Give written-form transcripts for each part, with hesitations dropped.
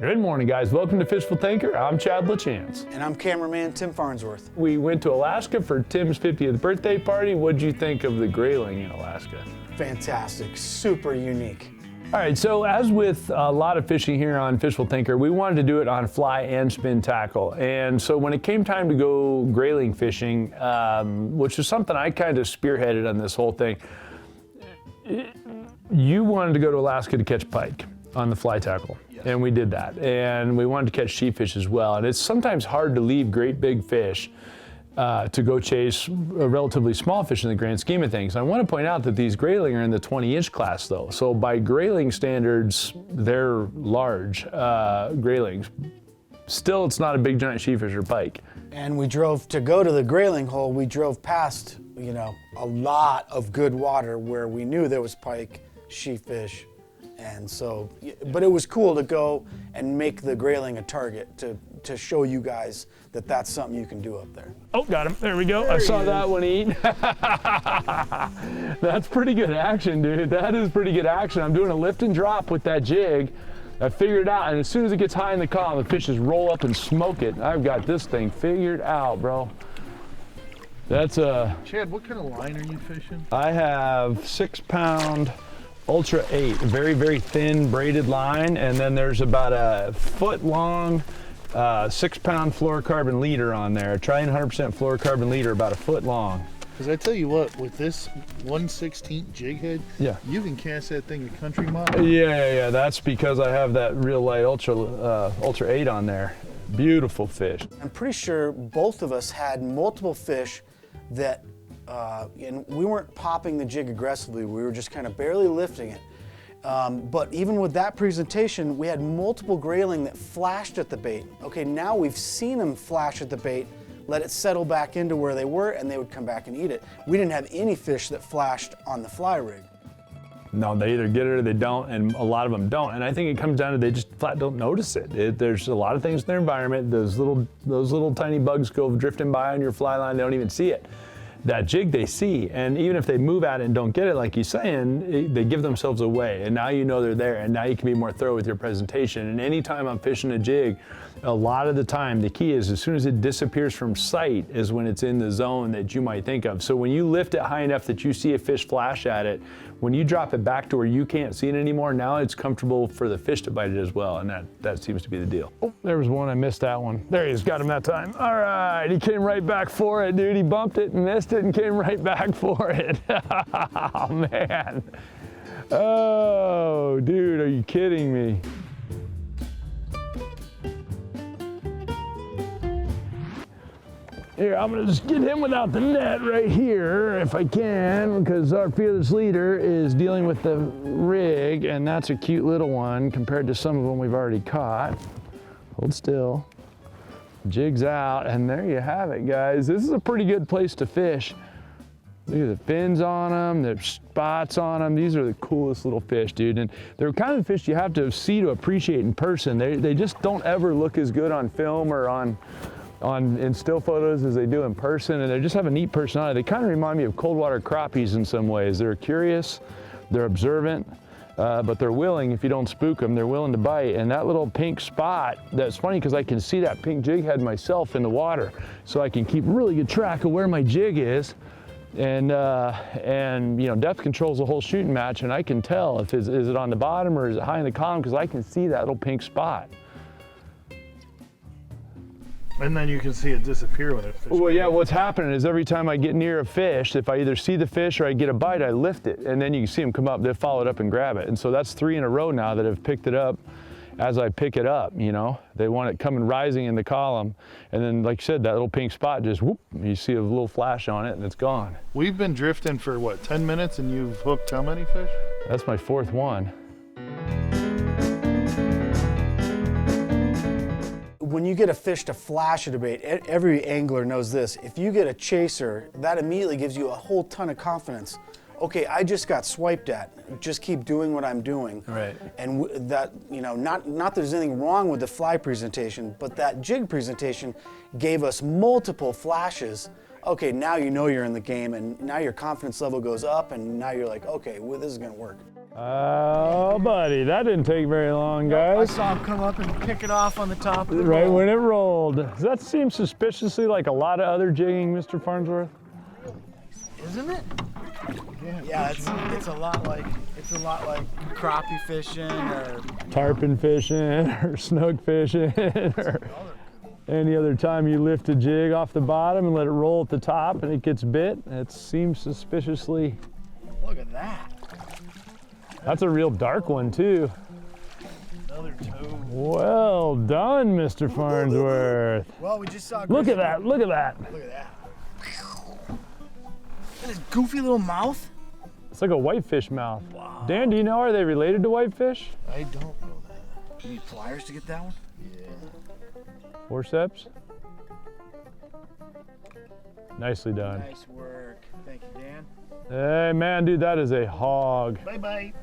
Good morning, guys. Welcome to Fishful Thinker. I'm Chad LaChance. And I'm cameraman Tim Farnsworth. We went to Alaska for Tim's 50th birthday party. What'd you think of the grayling in Alaska? Fantastic, super unique. All right, so as with a lot of fishing here on Fishful Thinker, we wanted to do it on fly and spin tackle. And so when it came time to go grayling fishing, which is something I kind of spearheaded on this whole thing, you wanted to go to Alaska to catch pike on the fly tackle. Yes. And we did that. And we wanted to catch sheefish as well. And it's sometimes hard to leave great big fish to go chase a relatively small fish in the grand scheme of things. I want to point out that these grayling are in the 20-inch class though. So by grayling standards, they're large graylings. Still, it's not a big giant sheefish or pike. And we drove to go to the grayling hole. We drove past, you know, a lot of good water where we knew there was pike, sheefish. And so, but it was cool to go and make the grayling a target to show you guys that that's something you can do up there. Oh, got him. There we go. I saw that one eat. That's pretty good action, dude. That is pretty good action. I'm doing a lift and drop with that jig. I figured it out, and as soon as it gets high in the column, the fish just roll up and smoke it. I've got this thing figured out, bro. That's a... Chad, what kind of line are you fishing? I have 6-pound Ultra 8, very, very thin braided line, and then there's about a foot long 6-pound fluorocarbon leader on there. Try 100% fluorocarbon leader, about a foot long. Because I tell you what, with this 1/16 jig head, yeah, you can cast that thing a country mile. Yeah, that's because I have that real light Ultra 8 on there. Beautiful fish. I'm pretty sure both of us had multiple fish that and we weren't popping the jig aggressively, we were just kind of barely lifting it. But even with that presentation, we had multiple grayling that flashed at the bait. Okay, now we've seen them flash at the bait, let it settle back into where they were, and they would come back and eat it. We didn't have any fish that flashed on the fly rig. No, they either get it or they don't, and a lot of them don't. And I think it comes down to they just flat don't notice it. There's a lot of things in their environment. Those little tiny bugs go drifting by on your fly line, they don't even see it. That jig they see, and even if they move at it and don't get it, like he's saying, they give themselves away, and now you know they're there, and now you can be more thorough with your presentation. And anytime I'm fishing a jig, a lot of the time, the key is as soon as it disappears from sight is when it's in the zone that you might think of. So when you lift it high enough that you see a fish flash at it, when you drop it back to where you can't see it anymore, now it's comfortable for the fish to bite it as well, and that seems to be the deal. Oh, there was one, I missed that one. There he is, got him that time. All right, he came right back for it, dude. He bumped it and missed it and came right back for it. Oh, man. Oh, dude, are you kidding me? Here, I'm gonna just get him without the net right here, if I can, because our fearless leader is dealing with the rig, and that's a cute little one compared to some of them we've already caught. Hold still. Jig's out, and there you have it, guys. This is a pretty good place to fish. Look at the fins on them, there's spots on them. These are the coolest little fish, dude. And they're kind of fish you have to see to appreciate in person. They just don't ever look as good on film or in still photos as they do in person, and they just have a neat personality. They kind of remind me of cold water crappies in some ways. They're curious, they're observant, but they're willing. If you don't spook them, they're willing to bite. And that little pink spot, that's funny because I can see that pink jig head myself in the water, so I can keep really good track of where my jig is. And you know, depth controls the whole shooting match, and I can tell if is it on the bottom or is it high in the column, because I can see that little pink spot. And then you can see it disappear when it fishes. Well, yeah, what's happening is every time I get near a fish, if I either see the fish or I get a bite, I lift it, and then you can see them come up, they follow it up and grab it. And so that's 3 in a row now that have picked it up as I pick it up, you know. They want it coming rising in the column, and then, like you said, that little pink spot just whoop, you see a little flash on it and it's gone. We've been drifting for what, 10 minutes, and you've hooked how many fish? That's my 4th one. When you get a fish to flash at a bait, every angler knows this. If you get a chaser, that immediately gives you a whole ton of confidence. Okay, I just got swiped at. Just keep doing what I'm doing. Right. And that, you know, not that there's anything wrong with the fly presentation, but that jig presentation gave us multiple flashes. Okay, now you know you're in the game, and now your confidence level goes up, and now you're like, okay, well, this is gonna work. Oh, buddy, that didn't take very long, I guys. saw him come up and pick it off on the top of the Right roll. when it rolled. Does that seem suspiciously like a lot of other jigging, Mr. Farnsworth? Isn't it? Yeah, it's a lot like crappie fishing or Tarpon fishing or snook fishing or any other time you lift a jig off the bottom and let it roll at the top and it gets bit. It seems suspiciously. look at that. That's a real dark one too. Another toad. Well done, Mr. Farnsworth. Well, we just saw. Look at that, look at that. Look at that. Look at his goofy little mouth. It's like a whitefish mouth. Wow. Dan, do you know, are they related to whitefish? I don't know that. You need pliers to get that one? Yeah. Forceps? Nicely done. Nice work. Thank you, Dan. Hey, man, dude, that is a hog. Bye-bye.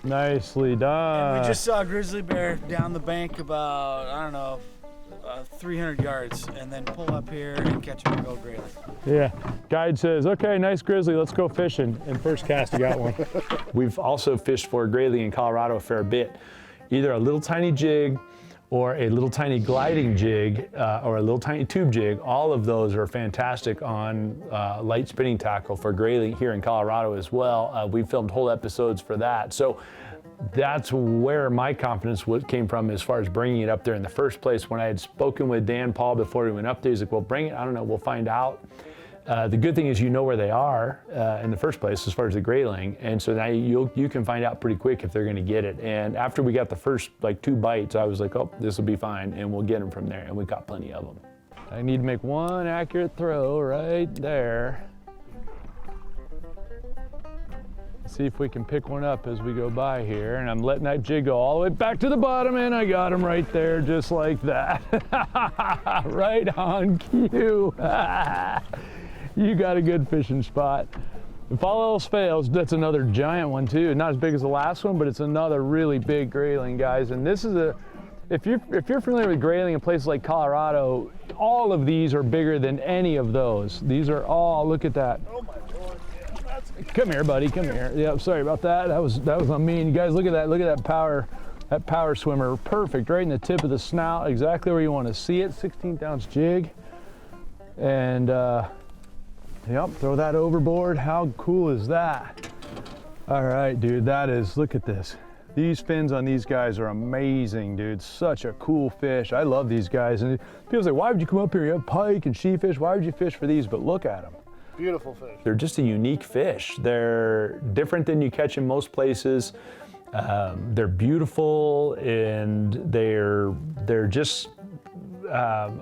Nicely done. And we just saw a grizzly bear down the bank about, I don't know, 300 yards, and then pull up here and catch a big old grayling. Yeah, guide says, okay, nice grizzly, let's go fishing. And first cast, you got one. We've also fished for grayling in Colorado a fair bit. Either a little tiny jig or a little tiny gliding jig or a little tiny tube jig. All of those are fantastic on light spinning tackle for grayling here in Colorado as well. We filmed whole episodes for that. So that's where my confidence came from as far as bringing it up there in the first place. When I had spoken with Dan Paul before we went up there, he's like, well, bring it, I don't know, we'll find out. The good thing is you know where they are in the first place as far as the grayling, and so now you can find out pretty quick if they're going to get it. And after we got the first like 2 bites, I was like, oh, this will be fine, and we'll get them from there, and we got plenty of them. I need to make one accurate throw right there. See if we can pick one up as we go by here, and I'm letting that jig go all the way back to the bottom, and I got him right there just like that. Right on cue. You got a good fishing spot. If all else fails, that's another giant one too. Not as big as the last one, but it's another really big grayling, guys. And this is if you're familiar with grayling in places like Colorado, all of these are bigger than any of those. These are all, look at that. Oh my Lord. Yeah, that's Come here, buddy, come here. Yeah, sorry about that. That was on me. And you guys, look at that power swimmer. Perfect, right in the tip of the snout, exactly where you want to see it. 16th ounce jig. And yep, throw that overboard. How cool is that? All right, dude, that is, look at this. These fins on these guys are amazing, dude. Such a cool fish. I love these guys. And people say, why would you come up here? You have pike and sheefish. Why would you fish for these? But look at them. beautiful fish. They're just a unique fish. They're different than you catch in most places. They're beautiful, and they're just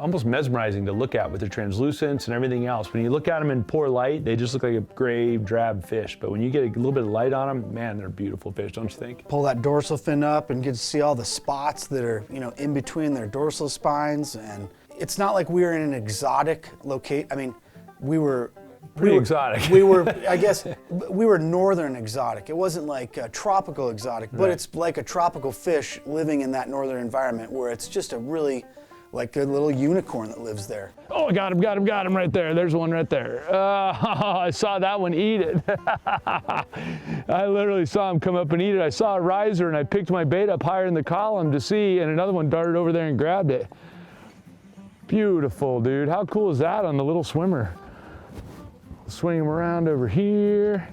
almost mesmerizing to look at with their translucence and everything else. When you look at them in poor light, they just look like a gray, drab fish. But when you get a little bit of light on them, man, they're beautiful fish, don't you think? Pull that dorsal fin up and get to see all the spots that are, in between their dorsal spines. And it's not like we were in an exotic location. I mean, we were Pretty exotic. We were, I guess, we were northern exotic. It wasn't like a tropical exotic, but it's like a tropical fish living in that northern environment where it's just a really, like a little unicorn that lives there. Oh, I got him right there. There's one right there. I saw that one eat it. I literally saw him come up and eat it. I saw a riser and I picked my bait up higher in the column to see, and another one darted over there and grabbed it. Beautiful, dude. How cool is that on the little swimmer? Swing him around over here.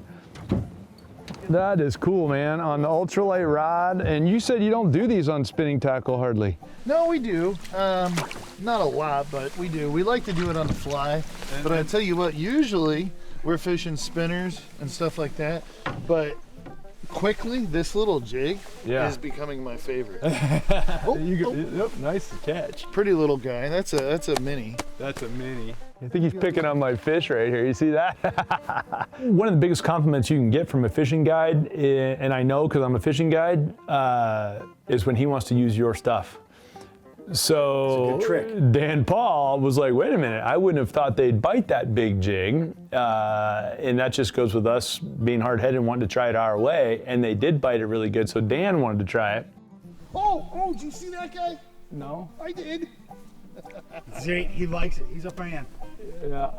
That is cool, man. On the ultralight rod. And you said you don't do these on spinning tackle hardly. No, we do. Not a lot, but we do. We like to do it on the fly. But I tell you what, usually we're fishing spinners and stuff like that. But quickly, this little jig is becoming my favorite. Yep, nice catch. Pretty little guy. That's a mini. That's a mini. I think he's picking on my fish right here. You see that? One of the biggest compliments you can get from a fishing guide, and I know because I'm a fishing guide, is when he wants to use your stuff. So That's a good trick. Dan Paul was like, wait a minute, I wouldn't have thought they'd bite that big jig. And that just goes with us being hard-headed and wanting to try it our way. And they did bite it really good, so Dan wanted to try it. Oh, did you see that guy? No? I did. See, he likes it. He's a fan. Yeah.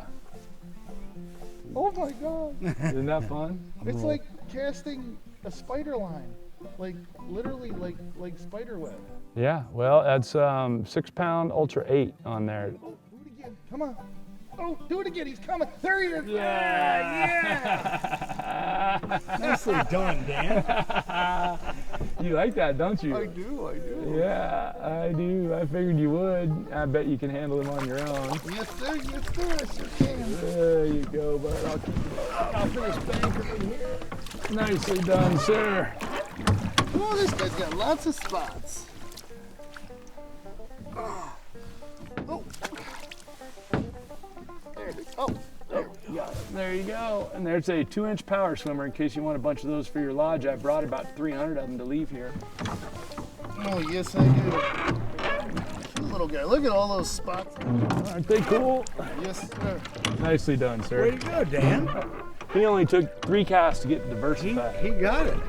Oh my God. Isn't that fun? It's like casting a spider line, like literally like spider web. Yeah, well, that's 6 pound Ultra 8 on there. Oh, do it again. Come on. Oh, do it again. He's coming. There he is. Yeah. Nicely done, Dan. You like that, don't you? I do. Yeah, I do. I figured you would. I bet you can handle him on your own. Yes, sir. Yes, sir. I sure can. There you go, bud. I'll keep you off this bank right here. Nicely done, sir. Oh, this guy's got lots of spots. Oh. There it is. Oh, there we go. There you go. And there's a 2-inch power swimmer in case you want a bunch of those for your lodge. I brought about 300 of them to leave here. Oh, yes, I do. Cute little guy. Look at all those spots. Aren't they cool? Yes, sir. Nicely done, sir. Way to go, Dan. He only took 3 casts to get diversified. He got it.